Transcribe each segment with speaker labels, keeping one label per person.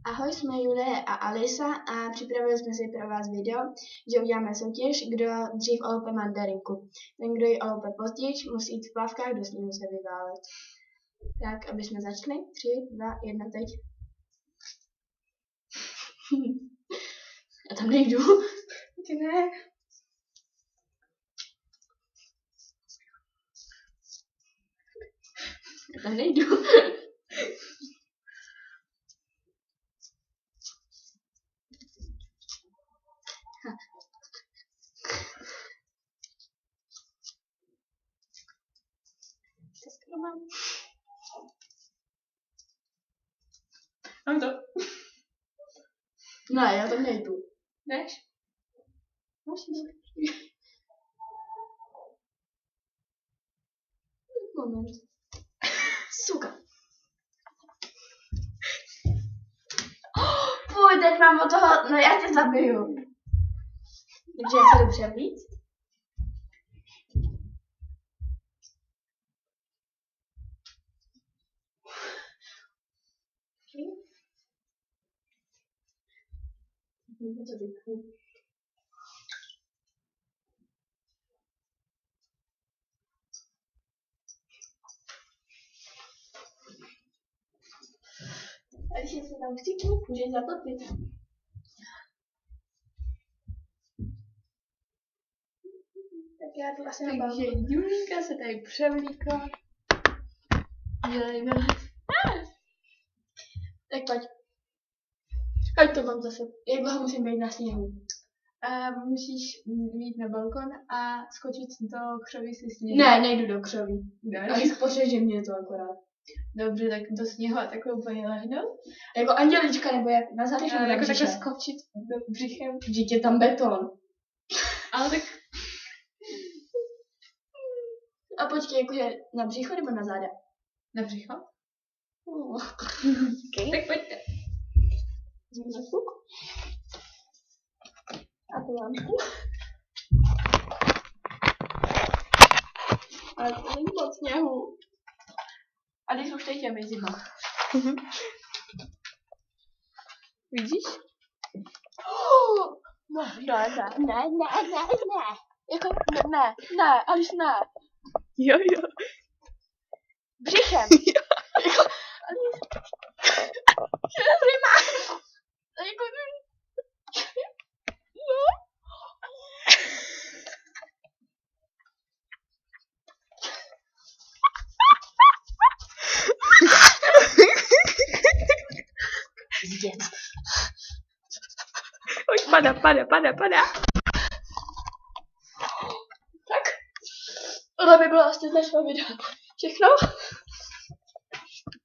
Speaker 1: Ahoj, jsme Julie a Alisa a připravili jsme si pro vás video, že uděláme soutěž, kdo dřív olupe mandarinku. Ten, kdo ji olupe později, musí jít v plavkách do sněhu se vyválet. Tak, aby jsme začali. 3, 2, 1, teď. Já tam nejdu. Ty ne. Já tam nejdu.
Speaker 2: Mám to.
Speaker 1: Ne, já tam nejdu.
Speaker 2: Jdeš?
Speaker 1: Musím. Moment. Suka. Půj, teď mám od toho, no já tě zabiju. Takže já se jdu převlít. A když se tam vstyknu, můžeš zatopit. Tak já to asi nabavu.
Speaker 2: Takže Julínka se tady převlíkla.
Speaker 1: Tak pojď. Ať to mám zase. Jak dlouho musím být na sněhu?
Speaker 2: Musíš jít na balkon a skočit do křoví si sněhu.
Speaker 1: Ne, nejdu do křoví.
Speaker 2: Jdeš?
Speaker 1: Ale potřeže mě to akorát.
Speaker 2: Dobře, tak do sněhu a takhle úplně lehnout.
Speaker 1: Jako andělička, nebo jak na zadech, nebo
Speaker 2: Jako
Speaker 1: na
Speaker 2: takhle
Speaker 1: břiše.
Speaker 2: skočit do břichem.
Speaker 1: Vždyť je tam beton.
Speaker 2: Ale tak
Speaker 1: A počkej, jakože na břicho nebo na záda?
Speaker 2: na břicho.
Speaker 1: Okay.
Speaker 2: Tak pojďte.
Speaker 1: Jdeme na fuk. A to lámku. Ale to není moc sněhu.
Speaker 2: A když už teď je mi zima. Vidíš?
Speaker 1: Ne. Jako, ne, Alice, ne.
Speaker 2: Jo.
Speaker 1: Břichem. Jako, Alice. Jako, Zděc.
Speaker 2: Oj, pada.
Speaker 1: Tak. Tohle by bylo asi z našeho videa všechno.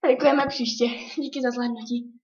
Speaker 1: Děkujeme příště. Díky za zhlédnutí.